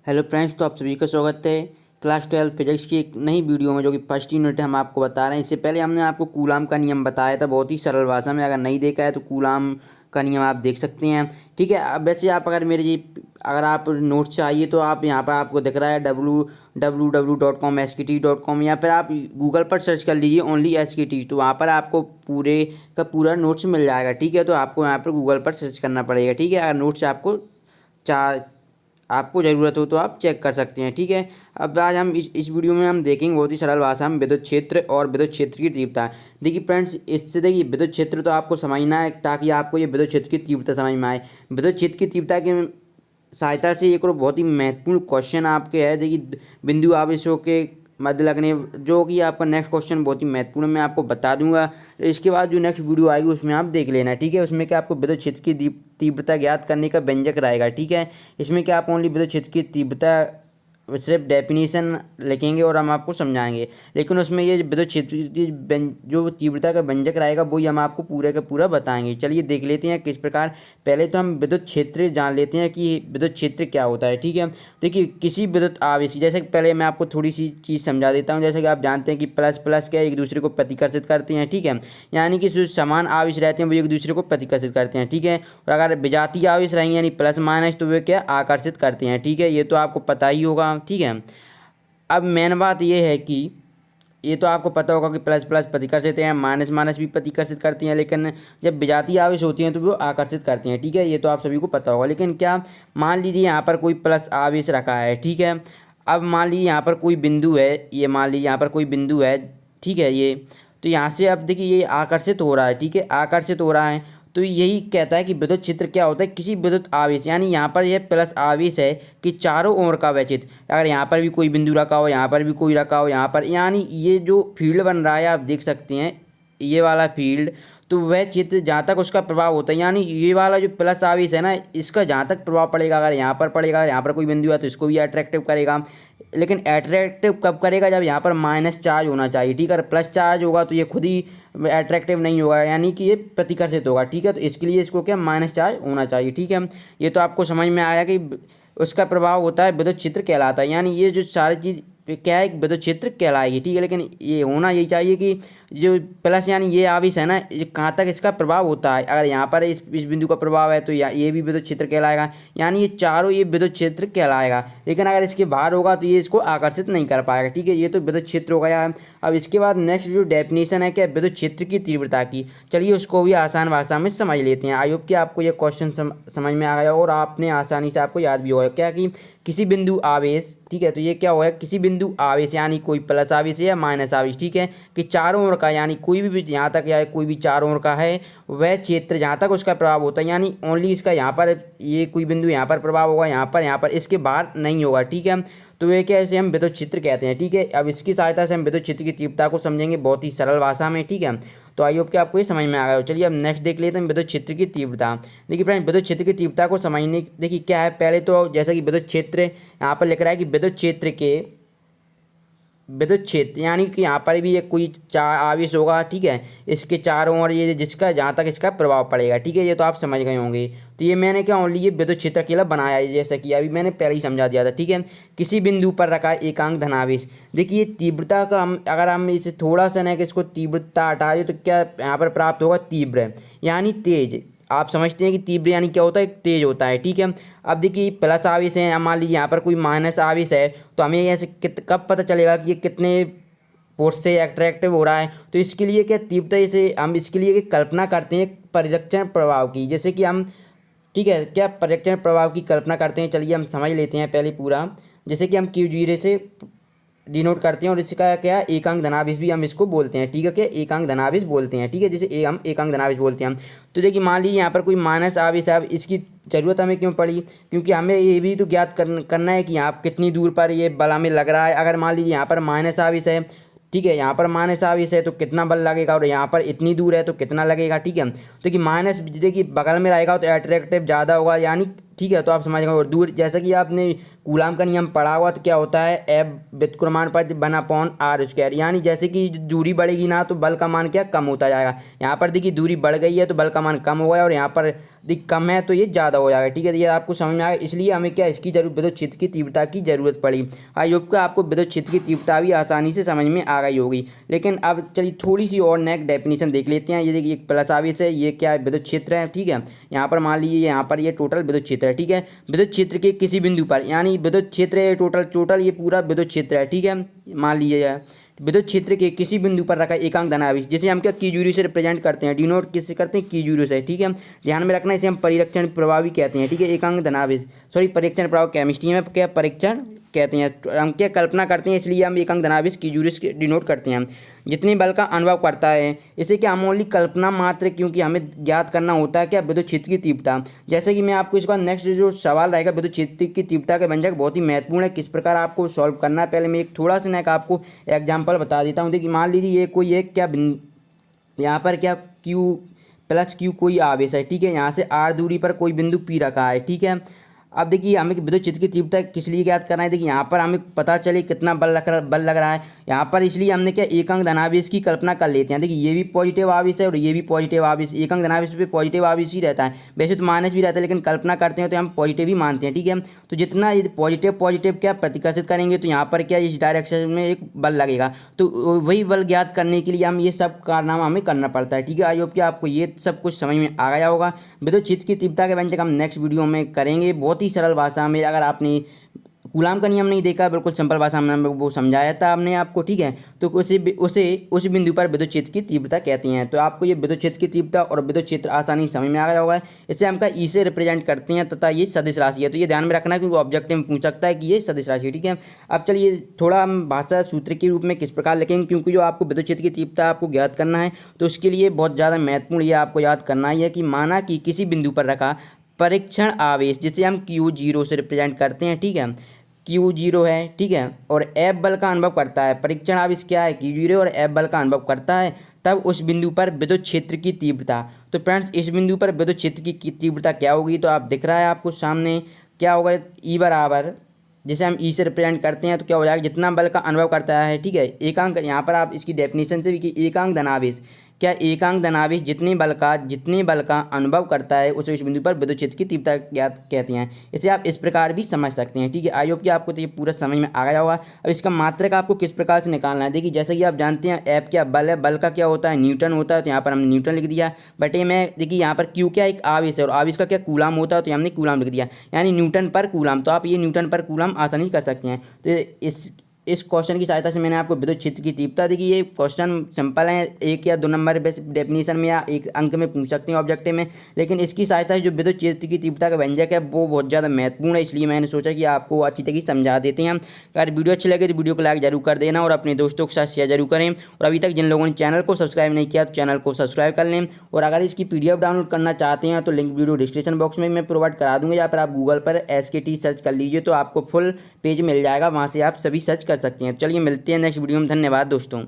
Hello friends, तो आप सभी का स्वागत है क्लास 12 फिजिक्स की एक नई वीडियो में, जो कि फर्स्ट यूनिट हम आपको बता रहे हैं। इससे पहले हमने आपको कूलाम का नियम बताया था बहुत ही सरल भाषा में। अगर नहीं देखा है तो कूलाम का नियम आप देख सकते हैं। ठीक है। अब वैसे आप अगर आप नोट्स चाहिए तो आप यहाँ पर आपको दिख रहा है www.com SKT.com, या फिर आप गूगल पर सर्च कर लीजिए ओनली SKT, तो वहाँ पर आपको पूरे का पूरा नोट्स मिल जाएगा। ठीक है। तो आपको यहाँ पर गूगल पर सर्च करना पड़ेगा। ठीक है। अगर नोट्स आपको ज़रूरत हो तो आप चेक कर सकते हैं। ठीक है। अब आज हम इस वीडियो में हम देखेंगे बहुत ही सरल भाषा में विद्युत क्षेत्र और विद्युत क्षेत्र की तीव्रता। देखिए फ्रेंड्स, इससे देखिए विद्युत क्षेत्र तो आपको समझना है ताकि आपको ये विद्युत क्षेत्र की तीव्रता समझ में आए। विद्युत क्षेत्र की तीव्रता की सहायता से एक और बहुत ही महत्वपूर्ण क्वेश्चन आपके है। देखिए बिंदु आवेशों के मध्य लगने, जो कि आपका नेक्स्ट क्वेश्चन बहुत ही महत्वपूर्ण मैं आपको बता दूंगा। इसके बाद जो नेक्स्ट वीडियो आएगी उसमें आप देख लेना। ठीक है। उसमें क्या आपको विद्युत क्षेत्र की तीव्रता ज्ञात करने का व्यंजक रहेगा। ठीक है। इसमें क्या आप ओनली विद्युत क्षेत्र की तीव्रता सिर्फ डेफिनेशन लिखेंगे और हम आपको समझाएंगे, लेकिन उसमें ये विद्युत क्षेत्र की जो तीव्रता का व्यंजक रहेगा वही हम आपको पूरे का पूरा बताएंगे। चलिए देख लेते हैं किस प्रकार। पहले तो हम विद्युत क्षेत्र जान लेते हैं कि विद्युत क्षेत्र क्या होता है। ठीक है। देखिए किसी विद्युत आवेश, जैसे पहले मैं आपको थोड़ी सी चीज़ समझा देता हूँ। जैसे कि आप जानते हैं कि प्लस प्लस क्या एक दूसरे को प्रतिकर्षित करते हैं। ठीक है। यानी कि जो समान आवेश रहते हैं वो एक दूसरे को प्रतिकर्षित करते हैं। ठीक है। और अगर विजातीय आवेश रहेंगे यानी प्लस माइनस, तो वे क्या आकर्षित करते हैं। ठीक है। ये तो आपको पता ही होगा। ठीक है। अब मेन बात ये है कि ये तो आपको पता होगा कि प्लस प्लस प्रतिकर्षित हैं, माइनस माइनस भी प्रतिकर्षित करती हैं, लेकिन जब विजातीय आवेश होती हैं तो वो आकर्षित करती हैं। ठीक है। ये तो आप सभी को पता होगा। लेकिन क्या, मान लीजिए यहाँ पर कोई प्लस आवेश रखा है। ठीक है। अब मान लीजिए यहाँ पर कोई बिंदु है, ये मान लीजिए यहाँ पर कोई बिंदु है। ठीक है। ये तो यहाँ से अब देखिए ये आकर्षित हो रहा है। ठीक है। आकर्षित हो रहा है, तो यही कहता है कि विद्युत क्षेत्र क्या होता है। किसी विद्युत आवेश, यानी यहाँ पर यह प्लस आवेश है कि चारों ओर का वह क्षेत्र, अगर यहाँ पर भी कोई बिंदु रखा हो, यहाँ पर भी कोई रखा हो, यहाँ पर, यानी ये जो फील्ड बन रहा है आप देख सकते हैं, ये वाला फील्ड, तो वह क्षेत्र जहाँ तक उसका प्रभाव होता है, यानी ये वाला जो प्लस आवेश है ना, इसका जहाँ तक प्रभाव पड़ेगा, अगर यहाँ पर पड़ेगा, अगर यहाँ पर कोई बिंदु है तो इसको भी अट्रैक्टिव करेगा। लेकिन अट्रैक्टिव कब करेगा, जब यहाँ पर माइनस चार्ज होना चाहिए। ठीक है। अगर प्लस चार्ज होगा तो ये खुद ही अट्रैक्टिव नहीं होगा, यानी कि ये प्रतिकर्षित होगा। ठीक है। तो इसके लिए इसको क्या माइनस चार्ज होना चाहिए। ठीक है। ये तो आपको समझ में आया कि उसका प्रभाव होता है विद्युत क्षेत्र कहलाता है। यानी ये जो सारी चीज़ क्या है, विद्युत क्षेत्र कहलाएगी। ठीक है। लेकिन ये होना यही चाहिए कि जो प्लस यानी ये आवेश है ना, ये कहाँ तक इसका प्रभाव होता है। अगर यहाँ पर इस बिंदु का प्रभाव है तो ये भी विद्युत क्षेत्र कहलाएगा, यानी ये चारों ये विद्युत क्षेत्र कहलाएगा। लेकिन अगर इसके बाहर होगा तो ये इसको आकर्षित नहीं कर पाएगा। ठीक है। ये तो विद्युत क्षेत्र हो गया। अब इसके बाद नेक्स्ट जो डेफिनेशन है क्या विद्युत क्षेत्र की तीव्रता की, चलिए उसको भी आसान भाषा में समझ लेते हैं। आई होप कि आपको ये क्वेश्चन समझ में आ गया और आपने आसानी से आपको याद भी होगा क्या कि किसी बिंदु आवेश, ठीक है, तो ये क्या होगा, किसी बिंदु आवेश यानी कोई प्लस आवेश है या माइनस आवेश, ठीक है, कि चारों ओर का, यानी कोई भी यहाँ तक या कोई भी चारों ओर का है वह क्षेत्र जहाँ तक उसका प्रभाव होता है, यानी ओनली इसका यहाँ पर ये कोई बिंदु यहाँ पर प्रभाव होगा, यहाँ पर इसके बाहर नहीं होगा। ठीक है। तो ये क्या, इसे हम विद्युत क्षेत्र कहते हैं। ठीक है। अब इसकी सहायता से हम विद्युत क्षेत्र की तीव्रता को समझेंगे बहुत ही सरल भाषा में। ठीक है। तो आई होप कि आपको ये समझ में आ गया हो। चलिए अब नेक्स्ट देख लेते हैं विद्युत क्षेत्र की तीव्रता। देखिए फ्रेंड, विद्युत क्षेत्र की तीव्रता को समझने, देखिए क्या है, पहले तो जैसा कि विद्युत क्षेत्र यहाँ पर लिख रहा है कि विद्युत क्षेत्र यानी कि यहाँ पर भी एक कोई चार आवेश होगा। ठीक है। इसके चारों ओर ये जिसका जहाँ तक इसका प्रभाव पड़ेगा। ठीक है। ये तो आप समझ गए होंगे। तो ये मैंने क्या ओनली ये विद्युत क्षेत्र के लिए बनाया है, जैसा कि अभी मैंने पहले ही समझा दिया था। ठीक है। किसी बिंदु पर रखा एकांक धनावेश, देखिए तीव्रता का हम अगर हम इसे थोड़ा सा ना कि इसको तीव्रता हटा दें तो क्या यहाँ पर प्राप्त होगा, तीव्र यानी तेज। आप समझते हैं कि तीव्र यानी क्या होता है, तेज होता है। ठीक है। अब देखिए प्लस आवेश है, मान लीजिए यहाँ पर कोई माइनस आवेश है, तो हमें ऐसे कब पता चलेगा कि ये कितने फोर्स से अट्रैक्टिव हो रहा है। तो इसके लिए क्या तीव्रता से हम इसके लिए कल्पना करते हैं परिरक्षण प्रभाव की, जैसे कि हम, ठीक है, क्या परिरक्षण प्रभाव की कल्पना करते हैं। चलिए हम समझ लेते हैं पहले पूरा। जैसे कि हम Q0 से डिनोट करते हैं और इसका क्या एकांक धनावेश भी हम इसको बोलते हैं। ठीक है। क्या एकांक धनावेश बोलते हैं। ठीक है। जैसे हम एकांक धनावेश बोलते हैं। तो देखिए मान लीजिए यहाँ पर कोई माइनस आवेश है। अब इसकी ज़रूरत हमें क्यों पड़ी, क्योंकि हमें ये भी तो ज्ञात करना है कि यहाँ कितनी दूर पर ये बल हमें लग रहा है। अगर मान लीजिए यहाँ पर माइनस आवेश है, ठीक है, यहाँ पर माइनस आवेश है तो कितना बल लगेगा, और यहाँ पर इतनी दूर है तो कितना लगेगा। ठीक है। तो कि माइनस देखिए बगल में रहेगा तो अट्रैक्टिव ज़्यादा होगा, यानी ठीक है, तो आप समझ गए। और दूर, जैसा कि आपने कूलाम का नियम पढ़ा हुआ, तो क्या होता है F व्युत्क्रमानुपात 1/r², यानी जैसे कि दूरी बढ़ेगी ना तो बल का मान क्या कम होता जाएगा। यहाँ पर देखिए दूरी बढ़ गई है तो बल का मान कम हो गया, और यहाँ पर कम है तो ये ज़्यादा हो जाएगा। ठीक है, तो ये आपको समझ में आएगा। इसलिए हमें क्या इसकी जरूरत, विद्युत क्षेत्र की तीव्रता की जरूरत पड़ी। आई होप कि आपको विद्युत क्षेत्र की तीव्रता भी आसानी से समझ में आ गई होगी। लेकिन अब चलिए थोड़ी सी और नेक्स्ट डेफिनेशन देख लेते हैं। ये देखिए एक प्लस आवेश है, ये क्या है विद्युत क्षेत्र है। ठीक है, यहाँ पर मान लीजिए यहाँ पर ये टोटल विद्युत क्षेत्र है। ठीक है, विद्युत क्षेत्र के किसी बिंदु पर, यानी विद्युत क्षेत्र है टोटल ये पूरा विद्युत क्षेत्र है। ठीक है, मान लीजिए विद्युत क्षेत्र के किसी बिंदु पर रखा एकांक धनावेश, जिसे हम क्या Q0 से रिप्रेजेंट करते हैं, डिनोट किससे करते हैं, Q0 से। ठीक है, ध्यान में रखना, इसे हम परीक्षण प्रभाव भी कहते हैं। ठीक है, एकांक धनावेश, सॉरी परीक्षण प्रभाव केमिस्ट्री में क्या परीक्षण कहते हैं, हम क्या कल्पना करते हैं, इसलिए हम एकांक धनावेश Q0 से डिनोट करते हैं। जितने बल का अनुभव करता है, इसे क्या हम ओनली कल्पना मात्र, क्योंकि हमें ज्ञात करना होता है क्या विद्युत क्षेत्र की तीव्रता। जैसे कि मैं आपको इसका नेक्स्ट जो सवाल रहेगा विद्युत क्षेत्र की तीव्रता के व्यंजक बहुत ही महत्वपूर्ण है, किस प्रकार आपको सॉल्व करना है। पहले मैं एक थोड़ा सा ना आपको एग्जाम्पल बता देता हूँ। देखिए मान लीजिए ये कोई एक क्या यहाँ पर क्या Q+Q कोई आवेश है। ठीक है, यहाँ से r दूरी पर कोई बिंदु P रखा है। ठीक है, अब देखिए हमें विद्युत क्षेत्र की तीव्रता किस लिए ज्ञात करना है। देखिए यहाँ पर हमें पता चले कितना बल लग रहा है यहाँ पर, इसलिए हमने क्या एकांक धनावेश की कल्पना कर लेते हैं। देखिए ये भी पॉजिटिव आवेश है और ये भी पॉजिटिव आवेश, एकांक धनावेश पे पॉजिटिव आवेश ही रहता है, वैसे तो माइनस भी रहता है, लेकिन कल्पना करते हैं तो हम पॉजिटिव ही मानते हैं। ठीक है, तो जितना ये पॉजिटिव क्या प्रतिकर्षित करेंगे तो यहाँ पर क्या इस डायरेक्शन में एक बल लगेगा, तो वही बल ज्ञात करने के लिए हम ये सब कारनामा हमें करना पड़ता है। ठीक है, आई होप कि आपको ये सब कुछ समझ में आ गया होगा। विद्युत क्षेत्र की तीव्रता के व्यंजक हम नेक्स्ट वीडियो में करेंगे, बहुत ही सरल भाषा में। अगर आपने कूलाम का नियम नहीं देखा, बिल्कुल सिंपल भाषा में वो समझाया था हमने आपको। ठीक है, तो उस बिंदु पर विद्युत क्षेत्र की तीव्रता कहते हैं। तो आपको ये विद्युत क्षेत्र की तीव्रता और विद्युत क्षेत्र आसानी से समझ में आ गया होगा। इसे हम ई से रिप्रेजेंट करते हैं तथा ये सदिश राशि है, तो ये ध्यान में रखना क्योंकि ऑब्जेक्टिव में पूछ सकता है कि ये सदिश राशि है। ठीक है, अब चलिए थोड़ा हम भाषा सूत्र के रूप में किस प्रकार लिखेंगे, क्योंकि जो आपको विद्युत क्षेत्र की तीव्रता आपको ज्ञात करना है तो उसके लिए बहुत ज़्यादा महत्वपूर्ण ये आपको याद करना ही है कि माना कि किसी बिंदु पर रखा परीक्षण आवेश, जिसे हम Q0 से रिप्रेजेंट करते हैं। ठीक है, Q0 है। ठीक है, और F बल का अनुभव करता है, परीक्षण आवेश क्या है Q0 और F बल का अनुभव करता है, तब उस बिंदु पर विद्युत क्षेत्र की तीव्रता। तो फ्रेंड्स इस बिंदु पर विद्युत क्षेत्र की तीव्रता क्या होगी, तो आप दिख रहा है आपको सामने क्या होगा, E बराबर, जिसे हम E से रिप्रेजेंट करते हैं तो क्या हो जाएगा, जितना बल का अनुभव करता है। ठीक है, एकांक, यहाँ पर आप इसकी डेफिनेशन से भी कि एकांक धनावेश क्या, एकांक धनावेश जितने बल का अनुभव करता है उसे उस बिंदु पर विद्युत क्षेत्र की तीव्रता ज्ञात कहते हैं। इसे आप इस प्रकार भी समझ सकते हैं। ठीक है, आई होप कि आपको तो ये पूरा समझ में आ गया होगा। अब इसका मात्रक आपको किस प्रकार से निकालना है। देखिए जैसे कि आप जानते हैं F क्या बल है, बल का क्या होता है न्यूटन होता है, तो यहाँ पर हमने न्यूटन लिख दिया। बटे में देखिए यहाँ पर Q क्या एक आवेश है और आवेश का क्या कूलाम होता है, तो हमने कूलाम लिख दिया, यानी न्यूटन पर कूलाम। तो आप ये न्यूटन पर कूलाम आसानी से कर सकते हैं। तो इस क्वेश्चन की सहायता से मैंने आपको विद्युत क्षेत्र की तीव्रता दी। ये क्वेश्चन सिंपल है, 1 या 2 नंबर डेफिनेशन में या 1 अंक में पूछ सकते हैं ऑब्जेक्टिव में, लेकिन इसकी सहायता से जो विद्युत क्षेत्र की तीव्रता का व्यंजक है वो बहुत ज़्यादा महत्वपूर्ण है, इसलिए मैंने सोचा कि आपको अच्छी तरीके से समझा देते हैं। अगर वीडियो अच्छी लगे तो वीडियो को लाइक जरूर कर देना और अपने दोस्तों के साथ शेयर जरूर करें। और अभी तक जिन लोगों ने चैनल को सब्सक्राइब नहीं किया तो चैनल को सब्सक्राइब कर लें। और अगर इसकी PDF डाउनलोड करना चाहते हैं तो लिंक वीडियो डिस्क्रिप्शन बॉक्स में मैं प्रोवाइड करा दूँगा, या फिर आप गूगल पर SKT सर्च कर लीजिए तो आपको फुल पेज मिल जाएगा, वहाँ से आप सभी सर्च कर सकते हैं। चलिए मिलते हैं नेक्स्ट वीडियो में, धन्यवाद दोस्तों।